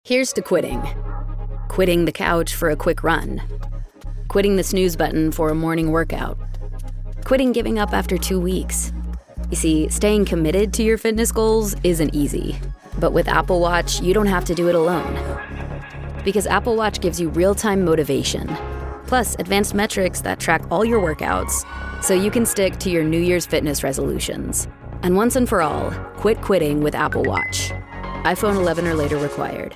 Here's to quitting. Quitting the couch for a quick run. Quitting the snooze button for a morning workout. Quitting giving up after 2 weeks. You see, staying committed to your fitness goals isn't easy. But with Apple Watch, you don't have to do it alone. Because Apple Watch gives you real-time motivation, plus advanced metrics that track all your workouts, so you can stick to your New Year's fitness resolutions. And once and for all, quit quitting with Apple Watch. iPhone 11 or later required.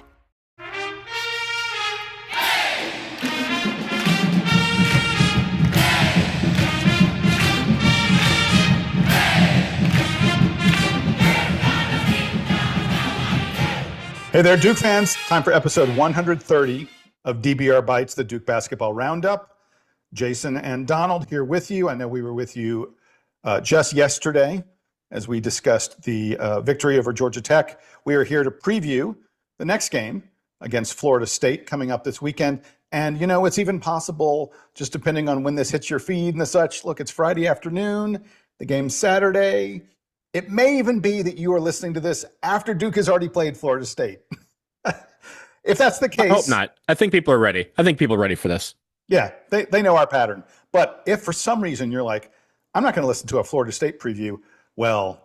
Hey there, Duke fans. Time for episode 130 of DBR Bites, the Duke Basketball Roundup. Jason and Donald here with you. I know we were with you just yesterday as we discussed the victory over Georgia Tech. We are here to preview the next game against Florida State coming up this weekend. And, you know, it's even possible, just depending on when this hits your feed and the such, look, it's Friday afternoon, the game's Saturday. It may even be that you are listening to this after Duke has already played Florida State. If that's the case. I hope not. I think people are ready. I think people are ready for this. Yeah, they know our pattern. But if for some reason you're like, I'm not going to listen to a Florida State preview, well,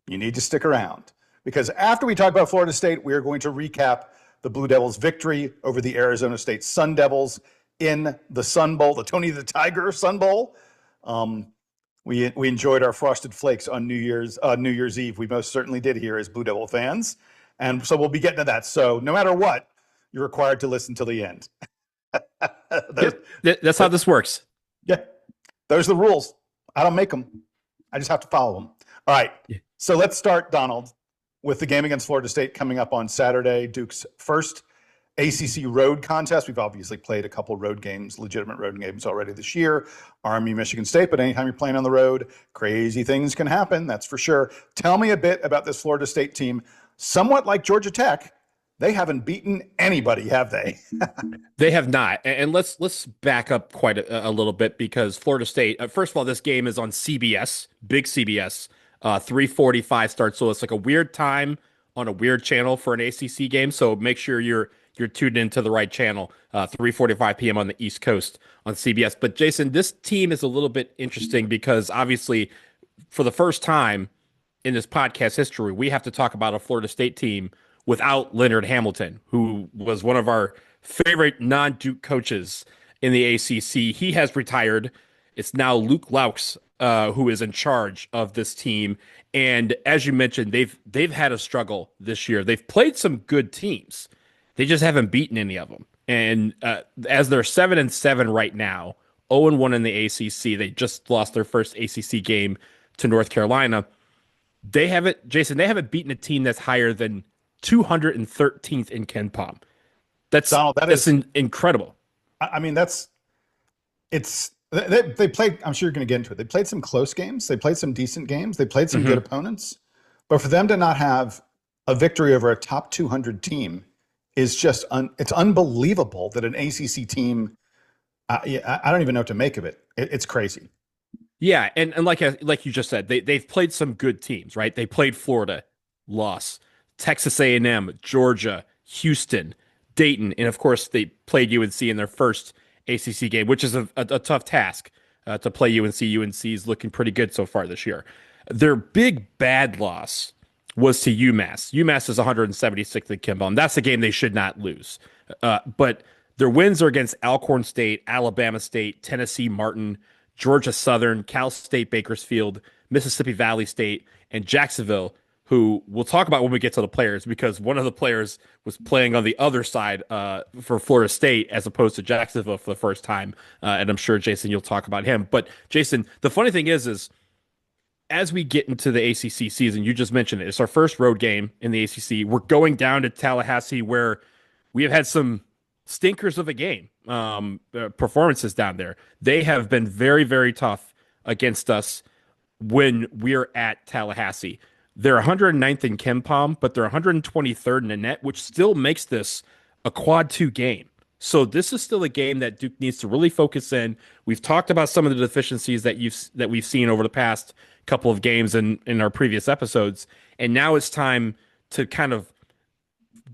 you need to stick around. Because after we talk about Florida State, we are going to recap the Blue Devils' victory over the Arizona State Sun Devils in the Sun Bowl, the Tony the Tiger Sun Bowl. We enjoyed our Frosted Flakes on New Year's Eve. We most certainly did here as Blue Devil fans. And so we'll be getting to that. So no matter what, you're required to listen till the end. That's how this works. Yeah, those are the rules. I don't make them. I just have to follow them. All right. Yeah. So let's start, Donald, with the game against Florida State coming up on Saturday, Duke's first ACC road contest. We've obviously played a couple road games, legitimate road games already this year, Army, Michigan State, but anytime you're playing on the road, crazy things can happen, that's for sure. Tell me a bit about this Florida State team. Somewhat like Georgia Tech, they haven't beaten anybody, have they? They have not. And let's back up quite a little bit because Florida State, first of all, this game is on CBS, big CBS, 3:45 start. So it's like a weird time on a weird channel for an ACC game. So make sure you're tuned into the right channel, 3:45 p.m. on the East Coast on CBS. But Jason, this team is a little bit interesting because obviously for the first time in this podcast history, we have to talk about a Florida State team without Leonard Hamilton, who was one of our favorite non-Duke coaches in the ACC. He has retired. It's now Luke Laux, who is in charge of this team. And as you mentioned, they've had a struggle this year. They've played some good teams. They just haven't beaten any of them. And as they're 7-7 right now, 0-1 in the ACC, they just lost their first ACC game to North Carolina. They haven't beaten a team that's higher than 213th in KenPom. That's Donald, that's incredible. I mean, they played, I'm sure you're going to get into it. They played some close games. They played some decent games. They played some good opponents. But for them to not have a victory over a top 200 team is just, it's unbelievable that an ACC team, I don't even know what to make of it. It's crazy. Yeah, and like you just said, they've played some good teams, right? They played Florida, loss, Texas A&M, Georgia, Houston, Dayton, and of course they played UNC in their first ACC game, which is a tough task to play UNC. UNC is looking pretty good so far this year. Their big bad loss was to UMass. UMass is 176th in KenPom. That's a game they should not lose. But their wins are against Alcorn State, Alabama State, Tennessee Martin, Georgia Southern, Cal State Bakersfield, Mississippi Valley State, and Jacksonville, who we'll talk about when we get to the players, because one of the players was playing on the other side for Florida State as opposed to Jacksonville for the first time. And I'm sure, Jason, you'll talk about him. But, Jason, the funny thing is as we get into the ACC season, you just mentioned it. It's our first road game in the ACC. We're going down to Tallahassee, where we have had some stinkers of a game, performances down there. They have been very, very tough against us when we're at Tallahassee. They're 109th in KenPom, but they're 123rd in the net, which still makes this a quad 2 game. So this is still a game that Duke needs to really focus in. We've talked about some of the deficiencies that we've seen over the past couple of games in our previous episodes, and now it's time to kind of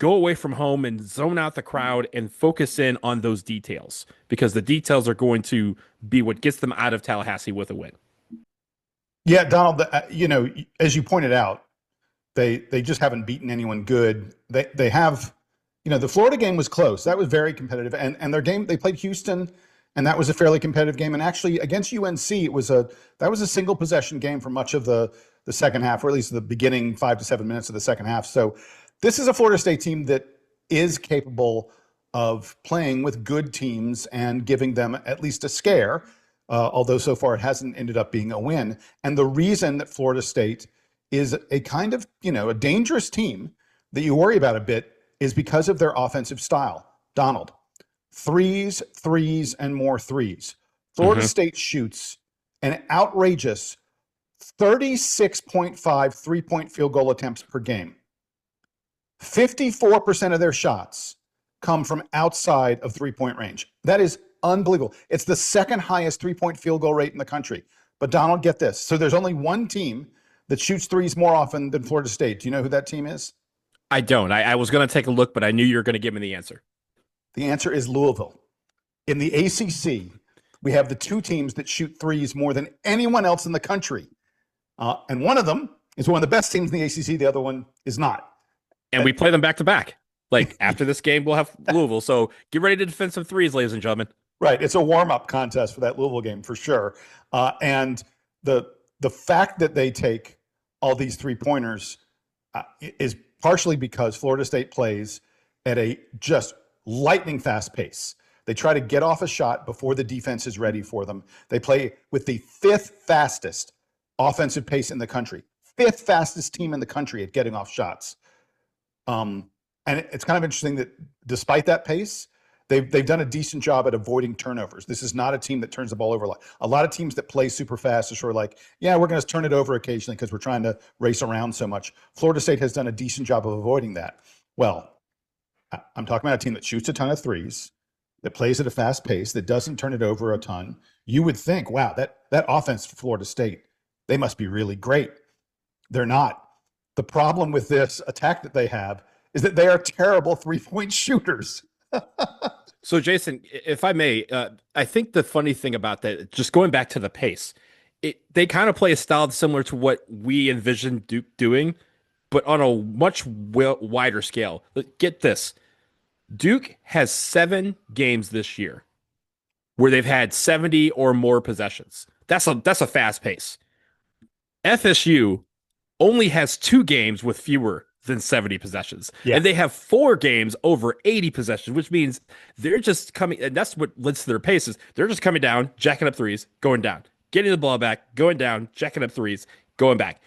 go away from home and zone out the crowd and focus in on those details, because the details are going to be what gets them out of Tallahassee with a win. Yeah, Donald, as you pointed out, they just haven't beaten anyone good. They have, the Florida game was close. That was very competitive. And their game, they played Houston, and that was a fairly competitive game. And actually against UNC, that was a single possession game for much of the second half, or at least the beginning 5 to 7 minutes of the second half. So this is a Florida State team that is capable of playing with good teams and giving them at least a scare, although so far it hasn't ended up being a win. And the reason that Florida State is a kind of, a dangerous team that you worry about a bit is because of their offensive style. Donald, threes, and more threes. Florida State shoots an outrageous 36.5 three-point field goal attempts per game. 54% of their shots come from outside of three-point range. That is unbelievable. It's the second highest three-point field goal rate in the country. But Donald, get this. So there's only one team that shoots threes more often than Florida State. Do you know who that team is? I don't. I was going to take a look, but I knew you were going to give me the answer. The answer is Louisville. In the ACC, we have the two teams that shoot threes more than anyone else in the country. And one of them is one of the best teams in the ACC. The other one is not. And we play them back to back. Like after this game, we'll have Louisville. So get ready to defend some threes, ladies and gentlemen. Right. It's a warm-up contest for that Louisville game for sure. And the fact that they take all these three-pointers is partially because Florida State plays at a just lightning fast pace. They try to get off a shot before the defense is ready for them. They play with the fifth fastest offensive pace in the country, fifth fastest team in the country at getting off shots. And it's kind of interesting that despite that pace, they've done a decent job at avoiding turnovers. This is not a team that turns the ball over. A lot of teams that play super fast are sort of like, yeah, we're going to turn it over occasionally because we're trying to race around so much. Florida State has done a decent job of avoiding that. Well, I'm talking about a team that shoots a ton of threes, that plays at a fast pace, that doesn't turn it over a ton. You would think, wow, that offense for Florida State, they must be really great. They're not. The problem with this attack that they have is that they are terrible three-point shooters. So, Jason, if I may, I think the funny thing about that, just going back to the pace, they kind of play a style similar to what we envisioned Duke doing, but on a much wider scale. Get this. Duke has 7 games this year where they've had 70 or more possessions. That's a fast pace. FSU only has 2 games with fewer than 70 possessions. Yeah. And they have 4 games over 80 possessions, which means they're just coming, and that's what leads to their paces. They're just coming down, jacking up threes, going down, getting the ball back, going down, jacking up threes, going back.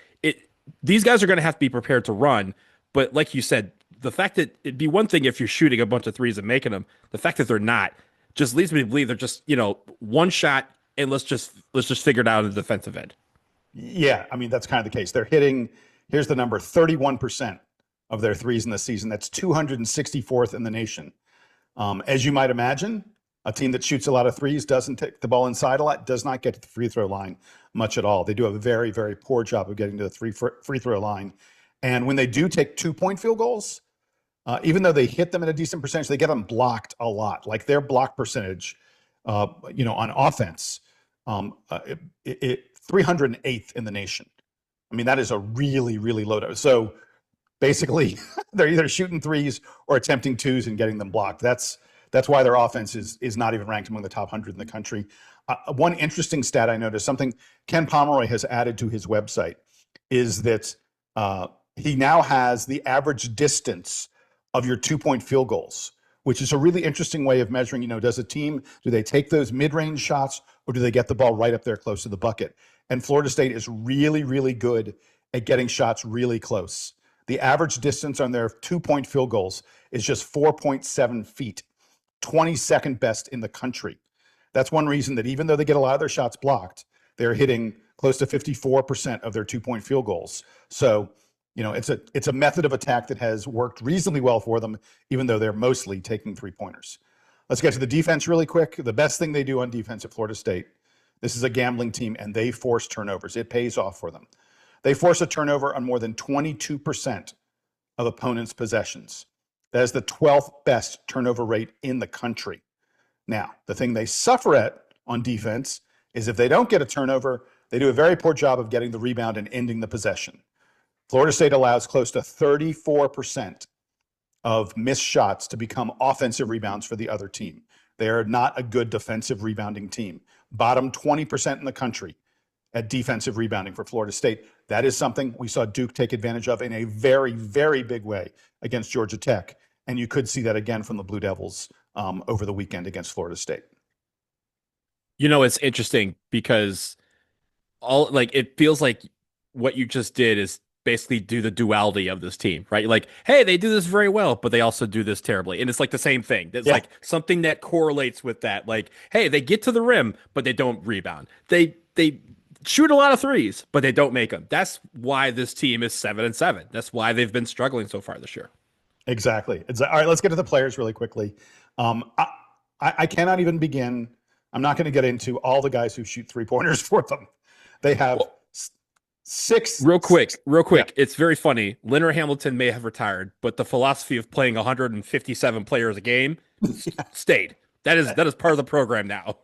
These guys are going to have to be prepared to run, but like you said, the fact that it'd be one thing if you're shooting a bunch of threes and making them, the fact that they're not just leads me to believe they're just, one shot and let's just figure it out on the defensive end. Yeah, I mean, that's kind of the case. They're hitting, here's the number, 31% of their threes in the season. That's 264th in the nation. As you might imagine, a team that shoots a lot of threes, doesn't take the ball inside a lot, does not get to the free throw line much at all. They do a very, very poor job of getting to the free throw line. And when they do take 2-point field goals, even though they hit them at a decent percentage, they get them blocked a lot. Like their block percentage, on offense, 308th in the nation. I mean, that is a really, really low dose. So basically, they're either shooting threes or attempting twos and getting them blocked. That's why their offense is not even ranked among the top 100 in the country. One interesting stat I noticed, something Ken Pomeroy has added to his website, is that he now has the average distance of your 2-point field goals, which is a really interesting way of measuring, does a team, do they take those mid-range shots or do they get the ball right up there close to the bucket? And Florida State is really, really good at getting shots really close. The average distance on their 2-point field goals is just 4.7 feet, 22nd best in the country. That's one reason that even though they get a lot of their shots blocked, they're hitting close to 54% of their 2-point field goals. So, it's a method of attack that has worked reasonably well for them, even though they're mostly taking 3-pointers. Let's get to the defense really quick. The best thing they do on defense at Florida State, this is a gambling team, and they force turnovers. It pays off for them. They force a turnover on more than 22% of opponents' possessions. That is the 12th best turnover rate in the country. Now, the thing they suffer at on defense is if they don't get a turnover, they do a very poor job of getting the rebound and ending the possession. Florida State allows close to 34% of missed shots to become offensive rebounds for the other team. They are not a good defensive rebounding team. Bottom 20% in the country at defensive rebounding for Florida State. That is something we saw Duke take advantage of in a very, very big way against Georgia Tech. And you could see that again from the Blue Devils over the weekend against Florida State. You know, it's interesting because it feels like what you just did is basically do the duality of this team, right? Like, hey, they do this very well, but they also do this terribly. And it's like the same thing. It's like something that correlates with that. Like, hey, they get to the rim, but they don't rebound. They shoot a lot of threes, but they don't make them. That's why this team is 7-7. That's why they've been struggling so far this year. Exactly. All right, let's get to the players really quickly. I cannot even begin. I'm not going to get into all the guys who shoot three-pointers for them. They have six. Real quick. Yeah. It's very funny. Leonard Hamilton may have retired, but the philosophy of playing 157 players a game stayed. That is part of the program now.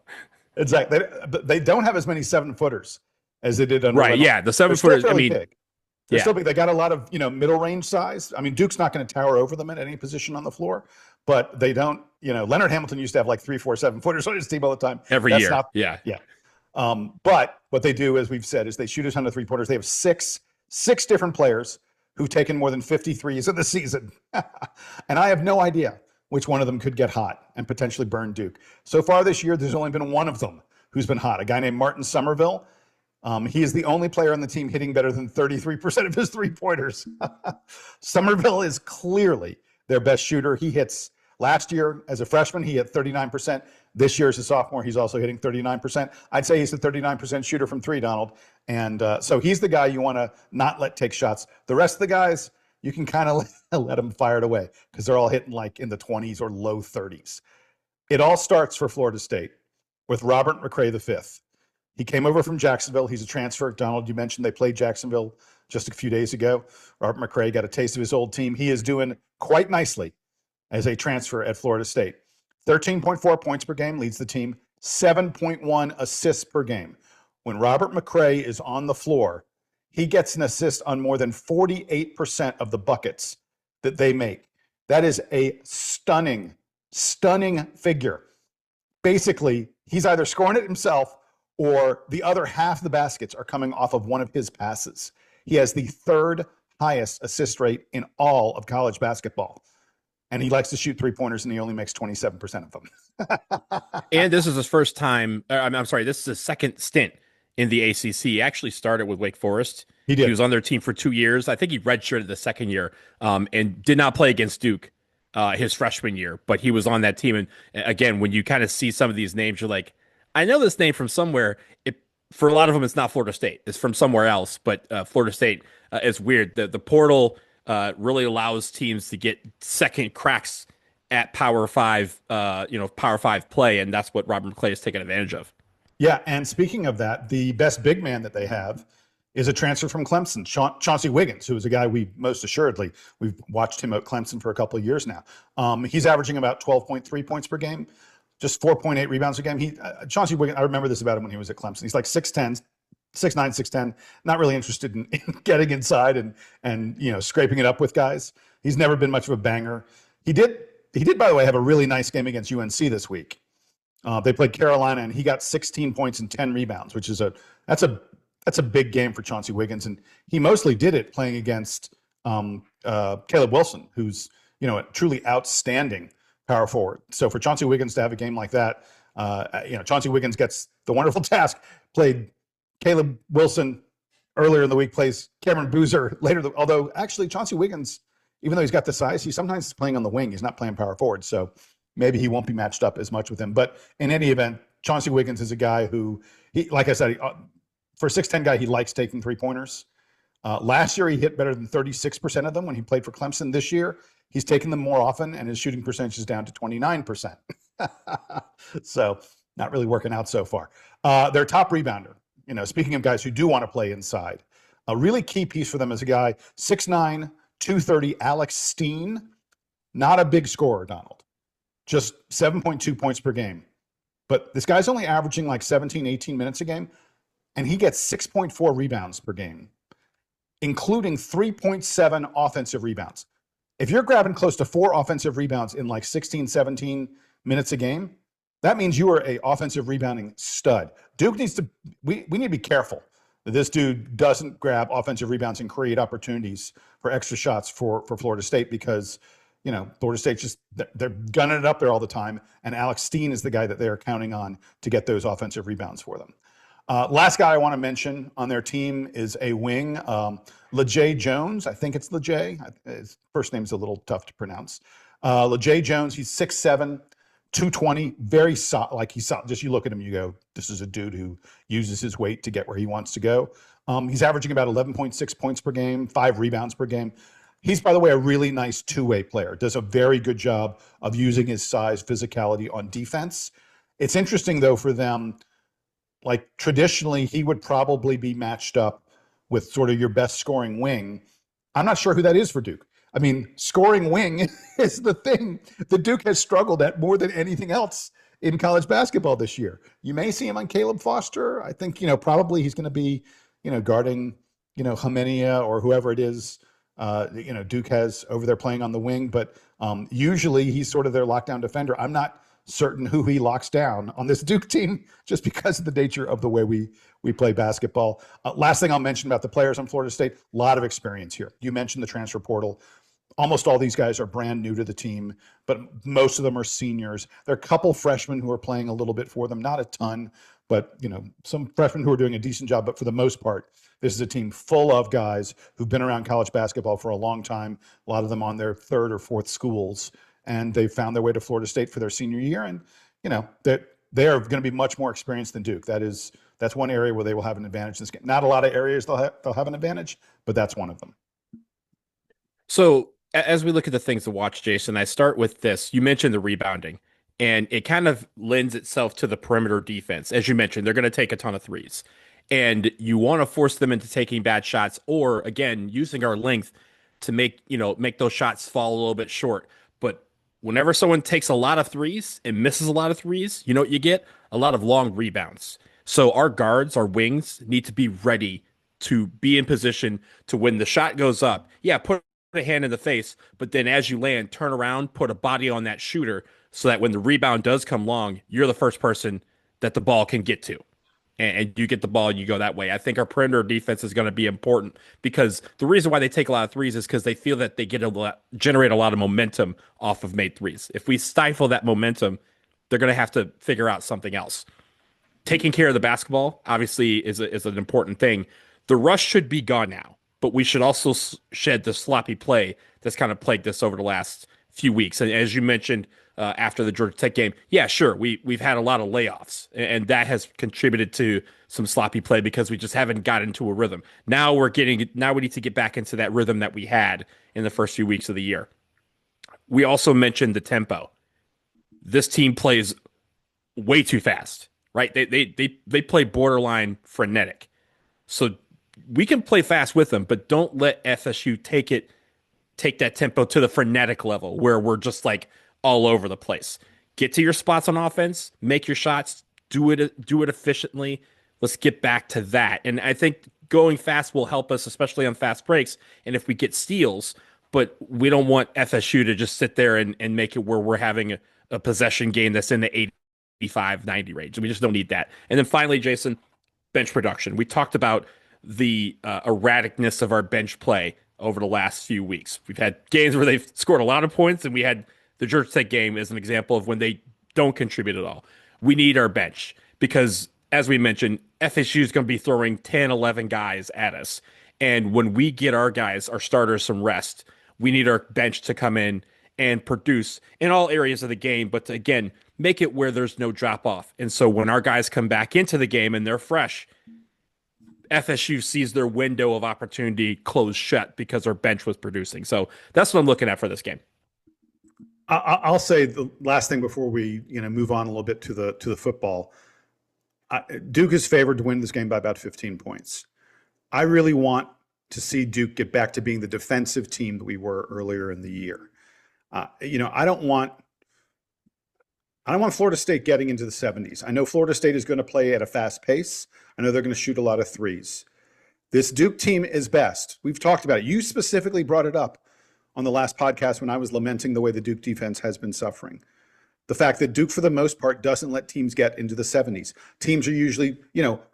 Exactly. They don't have as many 7-footers as they did under right. Leonard. Yeah, the 7-footers. I mean, big. They're still big. They got a lot of middle range size. I mean, Duke's not going to tower over them at any position on the floor, but they don't. Leonard Hamilton used to have like 3, 4, 7-footers on his team all the time. Every year. Yeah. But what they do, as we've said, is they shoot a ton of three-pointers. They have six different players who've taken more than 50 threes in the season. And I have no idea which one of them could get hot and potentially burn Duke. So far this year, there's only been one of them who's been hot, a guy named Martin Somerville. He is the only player on the team hitting better than 33% of his three-pointers. Somerville is clearly their best shooter. He hits last year as a freshman, he hit 39%. This year as a sophomore, he's also hitting 39%. I'd say he's a 39% shooter from three, Donald. And so he's the guy you want to not let take shots. The rest of the guys, you can kind of let them fire it away because they're all hitting like in the 20s or low 30s. It all starts for Florida State with Robert McCray V. He came over from Jacksonville. He's a transfer. Donald, you mentioned they played Jacksonville just a few days ago. Robert McCray got a taste of his old team. He is doing quite nicely as a transfer at Florida State. 13.4 points per game leads the team, 7.1 assists per game. When Robert McCray is on the floor, he gets an assist on more than 48% of the buckets that they make. That is a stunning figure. Basically, he's either scoring it himself or the other half of the baskets are coming off of one of his passes. He has the third highest assist rate in all of college basketball. And he likes to shoot three-pointers, and he only makes 27% of them. And this is his first time. This is his second stint in the ACC. He actually started with Wake Forest. He did. He was on their team for 2 years. I think he redshirted the second year and did not play against Duke his freshman year. But he was on that team. And again, when you kind of see some of these names, you're like, I know this name from somewhere. For a lot of them, it's not Florida State. It's from somewhere else. But Florida State is weird. The portal really allows teams to get second cracks at Power 5, Power 5 play, and that's what Robert McCray has taken advantage of. Yeah, and speaking of that, the best big man that they have is a transfer from Clemson, Chauncey Wiggins, who is a guy we've watched him at Clemson for a couple of years now. He's averaging about 12.3 points per game, just 4.8 rebounds a game. Chauncey Wiggins, I remember this about him when he was at Clemson. He's like 6'10", 6'9", 6'10", not really interested in getting inside and scraping it up with guys. He's never been much of a banger. He did, by the way, have a really nice game against UNC this week. They played Carolina, and he got 16 points and 10 rebounds, which is that's a big game for Chauncey Wiggins. And he mostly did it playing against Caleb Wilson, who's a truly outstanding power forward. So for Chauncey Wiggins to have a game like that, Chauncey Wiggins gets the wonderful task. Played Caleb Wilson earlier in the week, plays Cameron Boozer later. Although actually Chauncey Wiggins, even though he's got the size, he sometimes is playing on the wing. He's not playing power forward. So maybe he won't be matched up as much with him. But in any event, Chauncey Wiggins is a guy who, like I said, for a 6'10" guy, he likes taking three-pointers. Last year, he hit better than 36% of them when he played for Clemson. This year, he's taken them more often, and his shooting percentage is down to 29%. So not really working out so far. Their top rebounder, speaking of guys who do want to play inside, a really key piece for them is a guy, 6'9", 230, Alex Steen. Not a big scorer, Donald. Just 7.2 points per game. But this guy's only averaging like 17, 18 minutes a game, and he gets 6.4 rebounds per game, including 3.7 offensive rebounds. If you're grabbing close to 4 offensive rebounds in like 16, 17 minutes a game, that means you are a offensive rebounding stud. Duke needs to, we need to be careful that this dude doesn't grab offensive rebounds and create opportunities for extra shots for Florida State, because, you know, Florida State's just, they're gunning it up there all the time. And Alex Steen is the guy that they are counting on to get those offensive rebounds for them. Last guy I want to mention on their team is a wing, LeJay Jones. I think it's LeJay. His first name's a little tough to pronounce. LeJay Jones, he's 6'7", 220, very solid. Like he's solid. Just you look at him, you go, this is a dude who uses his weight to get where he wants to go. He's averaging about 11.6 points per game, 5 rebounds per game. He's, by the way, a really nice two-way player. Does a very good job of using his size, physicality on defense. It's interesting, though, for them, like traditionally, he would probably be matched up with sort of your best scoring wing. I'm not sure who that is for Duke. I mean, scoring wing is the thing that Duke has struggled at more than anything else in college basketball this year. You may see him on Caleb Foster. I think, probably he's going to be, guarding, Homenia or whoever it is, Duke has over there playing on the wing. But usually he's sort of their lockdown defender. I'm not certain who he locks down on this Duke team just because of the nature of the way we play basketball. Last thing I'll mention about the players on Florida State, a lot of experience here. You mentioned the transfer portal. Almost all these guys are brand new to the team, but most of them are seniors. There are a couple freshmen who are playing a little bit for them, not a ton, but some freshmen who are doing a decent job. But for the most part, this is a team full of guys who've been around college basketball for a long time, a lot of them on their 3rd or 4th schools, and they found their way to Florida State for their senior year. And, that they are going to be much more experienced than Duke. That's one area where they will have an advantage in this game. Not a lot of areas they'll have an advantage, but that's one of them. So as we look at the things to watch, Jason, I start with this. You mentioned the rebounding, and it kind of lends itself to the perimeter defense. As you mentioned, they're going to take a ton of threes, and you want to force them into taking bad shots, or again, using our length to make those shots fall a little bit short. But whenever someone takes a lot of threes and misses a lot of threes, you know what you get? A lot of long rebounds. So our guards, our wings, need to be ready to be in position to when the shot goes up. Yeah, put a hand in the face, but then as you land, turn around, put a body on that shooter so that when the rebound does come long, you're the first person that the ball can get to. And you get the ball and you go that way. I think our perimeter defense is going to be important, because the reason why they take a lot of threes is because they feel that they generate a lot of momentum off of made threes. If we stifle that momentum, they're going to have to figure out something else. Taking care of the basketball, obviously, is an important thing. The rush should be gone now, but we should also shed the sloppy play that's kind of plagued us over the last few weeks. And as you mentioned, after the Georgia Tech game, yeah, sure, we've had a lot of layoffs, and that has contributed to some sloppy play because we just haven't got into a rhythm. Now we need to get back into that rhythm that we had in the first few weeks of the year. We also mentioned the tempo. This team plays way too fast, right? They play borderline frenetic. So we can play fast with them, but don't let FSU take that tempo to the frenetic level where we're just like all over the place. Get to your spots on offense, make your shots, do it efficiently. Let's get back to that. And I think going fast will help us, especially on fast breaks. And if we get steals, but we don't want FSU to just sit there and make it where we're having a possession game that's in the 85, 90 range. We just don't need that. And then finally, Jason, bench production. We talked about the erraticness of our bench play over the last few weeks. We've had games where they've scored a lot of points, and we had the Georgia Tech game as an example of when they don't contribute at all. We need our bench because, as we mentioned, FSU is going to be throwing 10, 11 guys at us. And when we get our guys, our starters, some rest, we need our bench to come in and produce in all areas of the game, but to, again, make it where there's no drop off. And so when our guys come back into the game and they're fresh, FSU sees their window of opportunity close shut because our bench was producing. So that's what I'm looking at for this game. I'll say the last thing before we move on a little bit to the football. Duke is favored to win this game by about 15 points. I really want to see Duke get back to being the defensive team that we were earlier in the year. I don't want Florida State getting into the 70s. I know Florida State is going to play at a fast pace. I know they're going to shoot a lot of threes. This Duke team is best. We've talked about it. You specifically brought it up on the last podcast when I was lamenting the way the Duke defense has been suffering. The fact that Duke, for the most part, doesn't let teams get into the 70s. Teams are usually,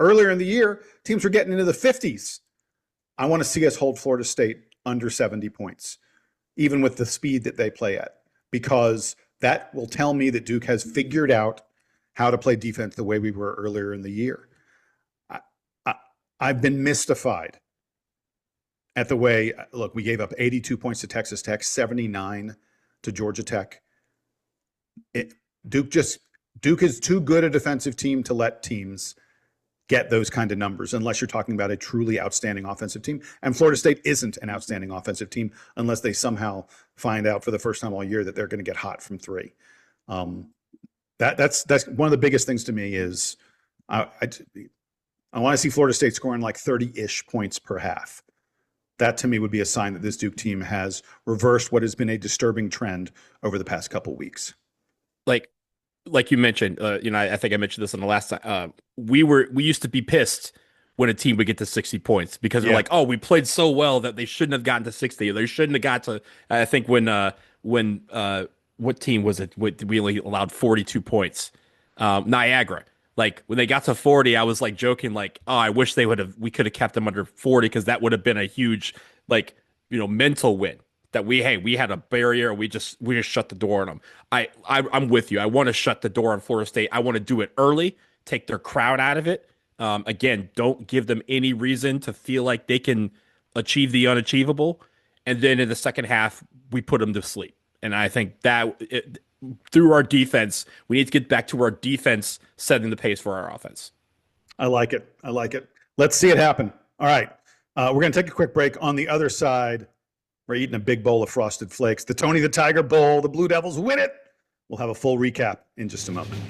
earlier in the year, teams were getting into the 50s. I want to see us hold Florida State under 70 points, even with the speed that they play at, because that will tell me that Duke has figured out how to play defense the way we were earlier in the year. I've been mystified at the way, look, we gave up 82 points to Texas Tech, 79 to Georgia Tech. Duke is too good a defensive team to let teams get those kind of numbers unless you're talking about a truly outstanding offensive team. And Florida State isn't an outstanding offensive team unless they somehow find out for the first time all year that they're going to get hot from three. That's one of the biggest things to me is I want to see Florida State scoring like 30-ish points per half. That to me would be a sign that this Duke team has reversed what has been a disturbing trend over the past couple of weeks. Like you mentioned, I think I mentioned this in the last time. We used to be pissed when a team would get to 60 points because we're like, oh, we played so well that they shouldn't have gotten to 60. Or they shouldn't have got to. I think when what team was it? We only allowed 42 points. Niagara. Like when they got to 40, I was like joking, like, oh, I wish we could have kept them under 40 because that would have been a huge, mental win. That we had a barrier, we just shut the door on them. I'm with you. I want to shut the door on Florida State. I want to do it early, take their crowd out of it. Again, don't give them any reason to feel like they can achieve the unachievable. And then in the second half, we put them to sleep. And I think that through our defense, we need to get back to our defense setting the pace for our offense. I like it. Let's see it happen. All right. We're going to take a quick break. On the other side, we're eating a big bowl of Frosted Flakes. The Tony the Tiger Bowl. The Blue Devils win it. We'll have a full recap in just a moment.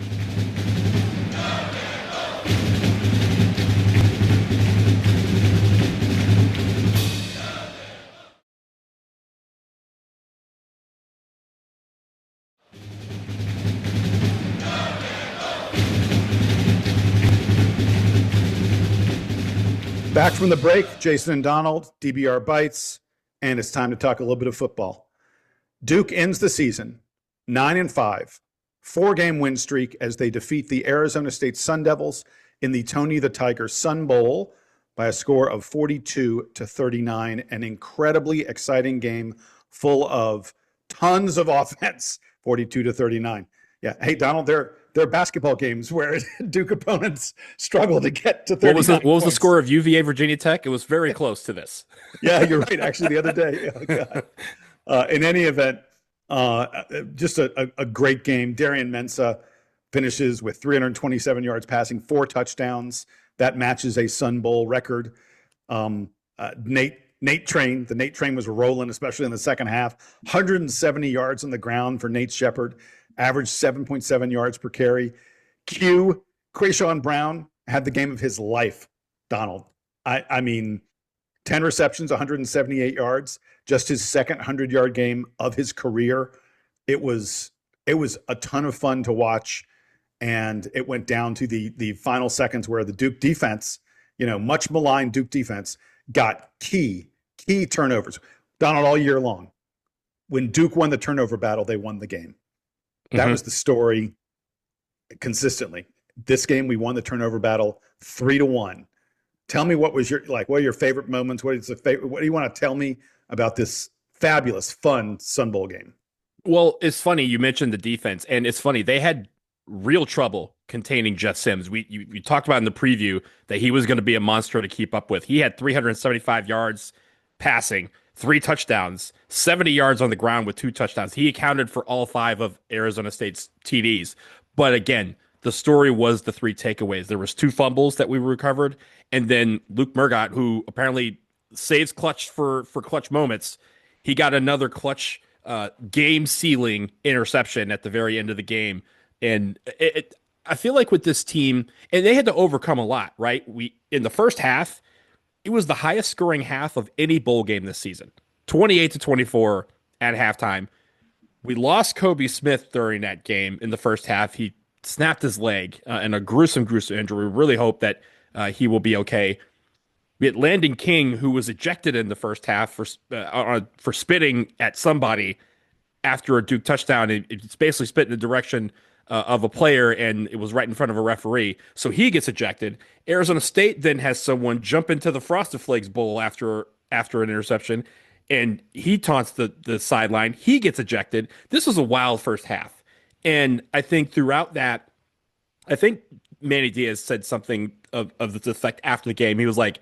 Back from the break, Jason and Donald, DBR Bites, and it's time to talk a little bit of football. Duke ends the season 9-5, 4-game win streak as they defeat the Arizona State Sun Devils in the Tony the Tiger Sun Bowl by a score of 42-39. An incredibly exciting game full of tons of offense, 42-39. Yeah. Hey, Donald, there are basketball games where Duke opponents struggle to get to 39 What was the score of UVA Virginia Tech? It was very close to this. Yeah, you're right. Actually, the other day. Oh, God. In any event, just a great game. Darian Mensah finishes with 327 yards passing, 4 touchdowns. That matches a Sun Bowl record. Nate Train, the Nate Train was rolling, especially in the second half. 170 yards on the ground for Nate Shepard. Averaged 7.7 yards per carry. Quayshawn Brown had the game of his life, Donald. I mean, 10 receptions, 178 yards, just his second 100-yard game of his career. It was a ton of fun to watch, and it went down to the final seconds where the Duke defense, much maligned Duke defense, got key turnovers. Donald, all year long, when Duke won the turnover battle, they won the game. That was the story consistently. This game, we won the turnover battle 3-1. Tell me what are your favorite moments? What do you want to tell me about this fabulous, fun Sun Bowl game? Well, it's funny. You mentioned the defense, and it's funny. They had real trouble containing Jeff Sims. You talked about in the preview that he was going to be a monster to keep up with. He had 375 yards passing, 3 touchdowns, 70 yards on the ground with 2 touchdowns. He accounted for all 5 of Arizona State's TDs. But again, the story was the 3 takeaways. There was 2 fumbles that we recovered, and then Luke Murgott, who apparently saves clutch for clutch moments, he got another clutch game-sealing interception at the very end of the game. And I feel like with this team, and they had to overcome a lot, right? In the first half, it was the highest scoring half of any bowl game this season, 28-24 at halftime. We lost Kobe Smith during that game in the first half. He snapped his leg in a gruesome injury. We really hope that he will be okay. We had Landon King, who was ejected in the first half for spitting at somebody after a Duke touchdown. It's basically spit in the direction of a player, and it was right in front of a referee. So he gets ejected. Arizona State then has someone jump into the Frosted Flakes Bowl after an interception, and he taunts the sideline. He gets ejected. This was a wild first half. And I think throughout that, I think Manny Diaz said something of this effect after the game. He was like,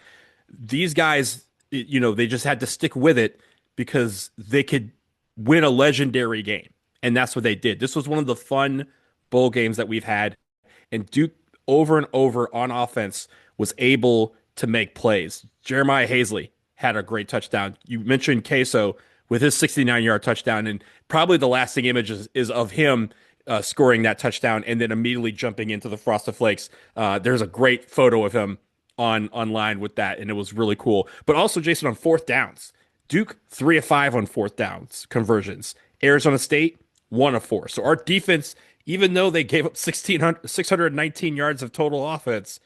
these guys, they just had to stick with it because they could win a legendary game. And that's what they did. This was one of the fun bowl games that we've had. And Duke, over and over on offense, was able to make plays. Jeremiah Hazley had a great touchdown. You mentioned Queso with his 69-yard touchdown. And probably the lasting image is of him scoring that touchdown and then immediately jumping into the Frosted Flakes. There's a great photo of him online with that, and it was really cool. But also, Jason, on fourth downs, Duke 3 of 5 on fourth downs conversions. Arizona State 1 of 4. So our defense, even though they gave up 619 yards of total offense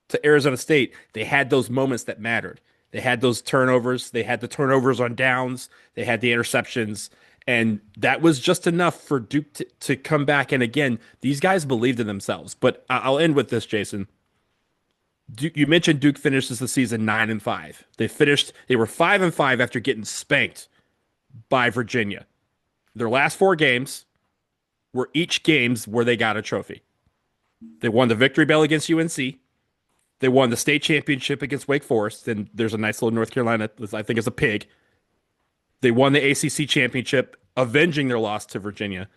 to Arizona State, they had those moments that mattered. They had those turnovers. They had the turnovers on downs. They had the interceptions. And that was just enough for Duke to come back. And again, these guys believed in themselves. But I'll end with this, Jason. You mentioned Duke finishes the season 9-5. They were 5-5 after getting spanked by Virginia. Their last 4 games were each games where they got a trophy. They won the Victory Bell against UNC. They won the state championship against Wake Forest. And there's a nice little North Carolina, I think, is a pig. They won the ACC championship, avenging their loss to Virginia.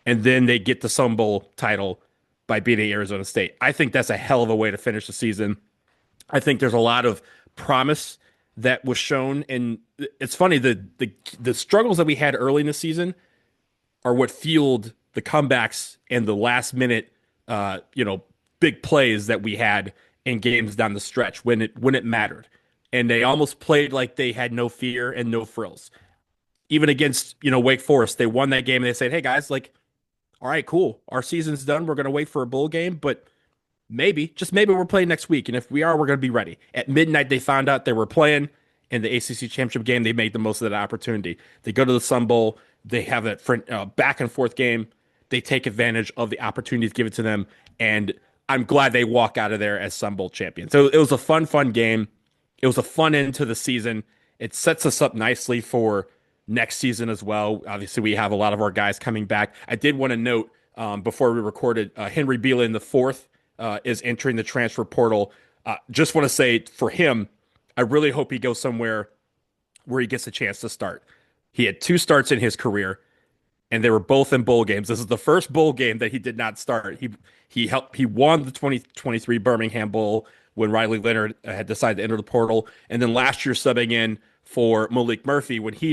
And then they get the Sun Bowl title by beating Arizona State. I think that's a hell of a way to finish the season. I think there's a lot of promise that was shown. And it's funny, the struggles that we had early in the season are what fueled the comebacks and the last minute big plays that we had in games down the stretch when it mattered. And they almost played like they had no fear and no frills. Even against, Wake Forest, they won that game and they said, hey guys, all right, cool. Our season's done. We're going to wait for a bowl game, but just maybe we're playing next week. And if we are, we're going to be ready. At midnight, they found out they were playing in the ACC championship game. They made the most of that opportunity. They go to the Sun Bowl. They have a back and forth game. They take advantage of the opportunities given to them. And I'm glad they walk out of there as Sun Bowl champions. So it was a fun game. It was a fun end to the season. It sets us up nicely for next season as well. Obviously, we have a lot of our guys coming back. I did want to note before we recorded, Henry Beelan IV is entering the transfer portal. Just want to say for him, I really hope he goes somewhere where he gets a chance to start. He had 2 starts in his career, and they were both in bowl games. This is the first bowl game that he did not start. He won the 2023 Birmingham Bowl when Riley Leonard had decided to enter the portal, and then last year subbing in for Malik Murphy when he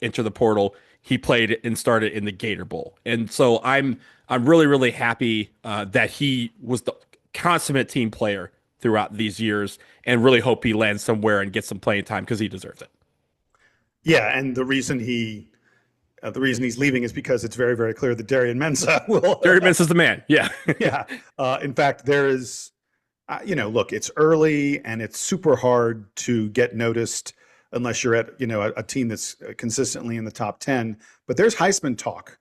entered the portal, he played and started in the Gator Bowl. And so I'm really, really happy that he was the consummate team player throughout these years, and really hope he lands somewhere and gets some playing time because he deserves it. Yeah, and the reason he's leaving is because it's very, very clear that Darian Mensah will. Darian Mensah's the man. Yeah. Yeah. In fact, there is, look, it's early and it's super hard to get noticed unless you're at, a team that's consistently in the top 10. But there's Heisman talk.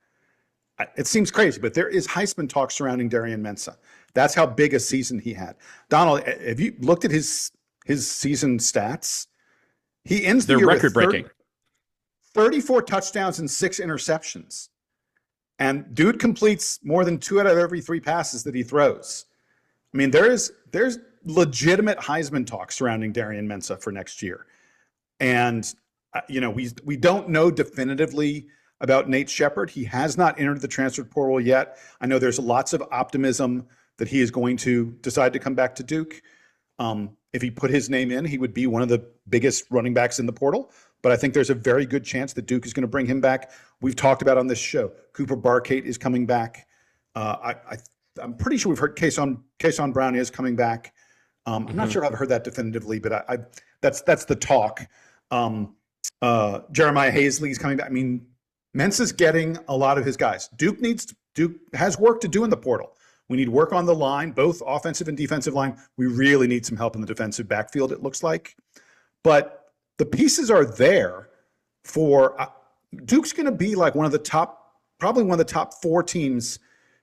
It seems crazy, but there is Heisman talk surrounding Darian Mensah. That's how big a season he had. Donald, have you looked at his season stats? He ends the year record-breaking. 34 touchdowns and 6 interceptions. And dude completes more than 2 out of every 3 passes that he throws. I mean, there's legitimate Heisman talk surrounding Darian Mensah for next year. And, we don't know definitively about Nate Shepard. He has not entered the transfer portal yet. I know there's lots of optimism that he is going to decide to come back to Duke. If he put his name in, he would be one of the biggest running backs in the portal. But I think there's a very good chance that Duke is going to bring him back. We've talked about on this show, Cooper Barkate is coming back. I'm pretty sure we've heard Kason Brown is coming back. I'm not sure I've heard that definitively, but that's the talk. Jeremiah Hazley is coming back. I mean, Mensa's getting a lot of his guys. Duke has work to do in the portal. We need work on the line, both offensive and defensive line. We really need some help in the defensive backfield, it looks like. But the pieces are there for Duke's going to be like probably one of the top 4 teams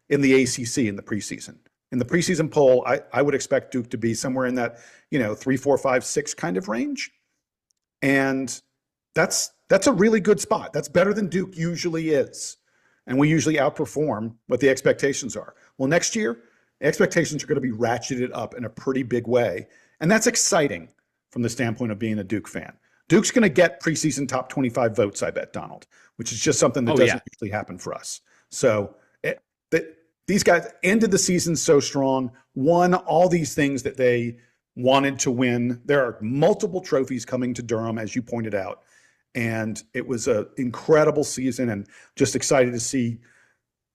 in the ACC in the preseason. In the preseason poll, I would expect Duke to be somewhere in that, 3, 4, 5, 6 kind of range. And that's a really good spot. That's better than Duke usually is. And we usually outperform what the expectations are. Well, next year, expectations are going to be ratcheted up in a pretty big way. And that's exciting from the standpoint of being a Duke fan. Duke's going to get preseason top 25 votes, I bet, Donald, which is just something that doesn't usually happen for us. So these guys ended the season so strong, won all these things that they wanted to win. There are multiple trophies coming to Durham, as you pointed out. And it was an incredible season, and just excited to see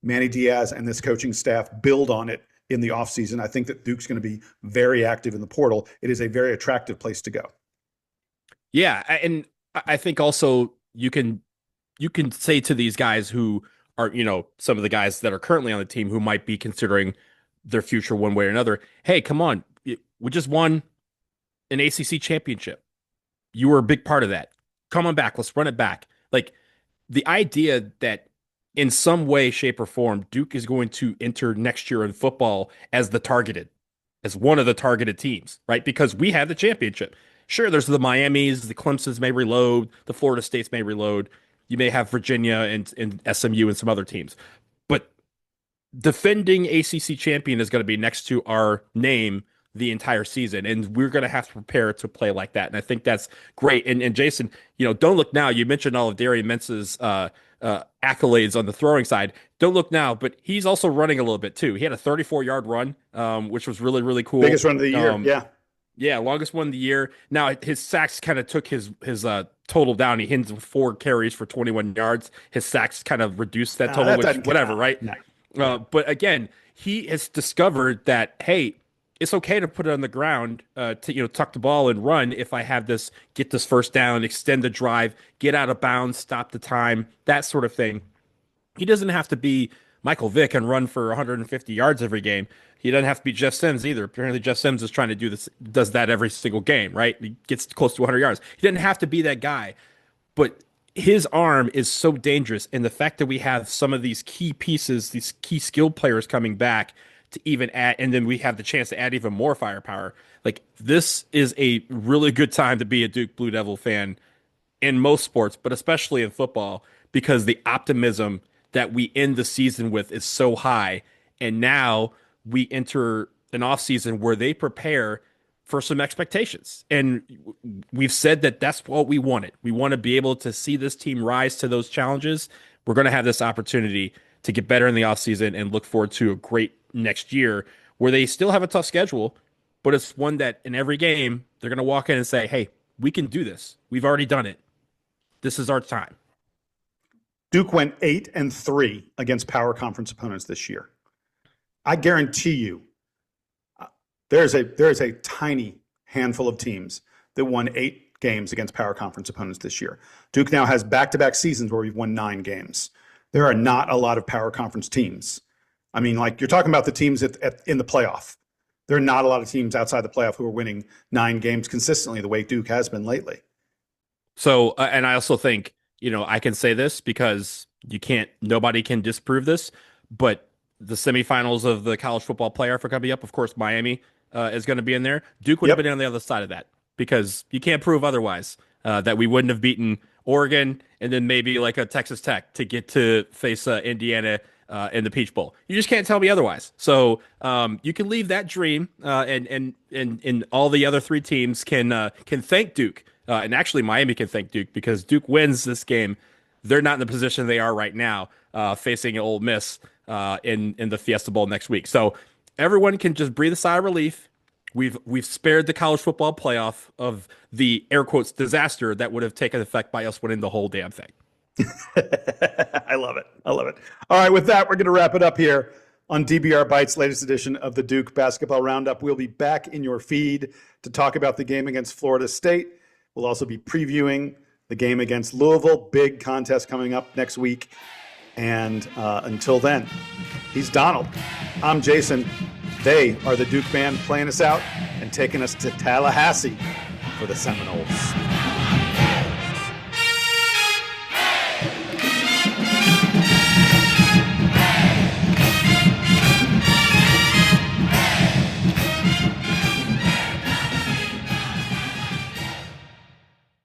Manny Diaz and this coaching staff build on it in the offseason. I think that Duke's going to be very active in the portal. It is a very attractive place to go. Yeah, and I think also you can say to these guys who are, some of the guys that are currently on the team who might be considering their future one way or another, hey, come on, we just won an ACC championship. You were a big part of that. Come on back. Let's run it back. Like, the idea that in some way, shape, or form, Duke is going to enter next year in football as one of the targeted teams, right? Because we have the championship. Sure, there's the Miamis, the Clemsons may reload, the Florida States may reload. You may have Virginia and SMU and some other teams. But defending ACC champion is going to be next to our name the entire season, and we're going to have to prepare to play like that. And I think that's great. And Jason, don't look now. You mentioned all of Darian Mensa's accolades on the throwing side. Don't look now, but he's also running a little bit too. He had a 34-yard run, which was really, really cool. Biggest run of the year, yeah. Yeah, longest one of the year. Now, his sacks kind of took his total down. He hit 4 carries for 21 yards. His sacks kind of reduced that total, whatever, right? No. But again, he has discovered that, hey, it's okay to put it on the ground, to tuck the ball and run if I have this, get this first down, extend the drive, get out of bounds, stop the time, that sort of thing. He doesn't have to be Michael Vick and run for 150 yards every game. He doesn't have to be Jeff Sims either. Apparently Jeff Sims is trying to does that every single game, right? He gets close to 100 yards. He doesn't have to be that guy, but his arm is so dangerous. And the fact that we have some of these key pieces, these key skill players coming back to even add, and then we have the chance to add even more firepower. Like, this is a really good time to be a Duke Blue Devil fan in most sports, but especially in football, because the optimism that we end the season with is so high. And now we enter an offseason where they prepare for some expectations. And we've said that that's what we wanted. We want to be able to see this team rise to those challenges. We're going to have this opportunity to get better in the offseason and look forward to a great next year where they still have a tough schedule, but it's one that in every game they're going to walk in and say, hey, we can do this. We've already done it. This is our time. Duke went 8-3 against power conference opponents this year. I guarantee you there's a tiny handful of teams that won 8 games against power conference opponents this year. Duke now has back-to-back seasons where we've won 9 games. There are not a lot of power conference teams. I mean, like, you're talking about the teams in the playoff. There are not a lot of teams outside the playoff who are winning 9 games consistently the way Duke has been lately. So, and I also think, I can say this because nobody can disprove this, but the semifinals of the college football playoff are going to be up. Of course, Miami is going to be in there. Duke would have been on the other side of that because you can't prove otherwise that we wouldn't have beaten Oregon and then maybe like a Texas Tech to get to face Indiana in the Peach Bowl. You just can't tell me otherwise. So you can leave that dream, and all the other 3 teams can thank Duke. And actually, Miami can thank Duke because Duke wins this game. They're not in the position they are right now, facing Ole Miss in the Fiesta Bowl next week. So everyone can just breathe a sigh of relief. We've spared the college football playoff of the air quotes disaster that would have taken effect by us winning the whole damn thing. I love it. All right, with that, we're going to wrap it up here on DBR Bites, latest edition of the Duke Basketball Roundup. We'll be back in your feed to talk about the game against Florida State. We'll also be previewing the game against Louisville. Big contest coming up next week. And until then, he's Donald. I'm Jason. They are the Duke band playing us out and taking us to Tallahassee for the Seminoles.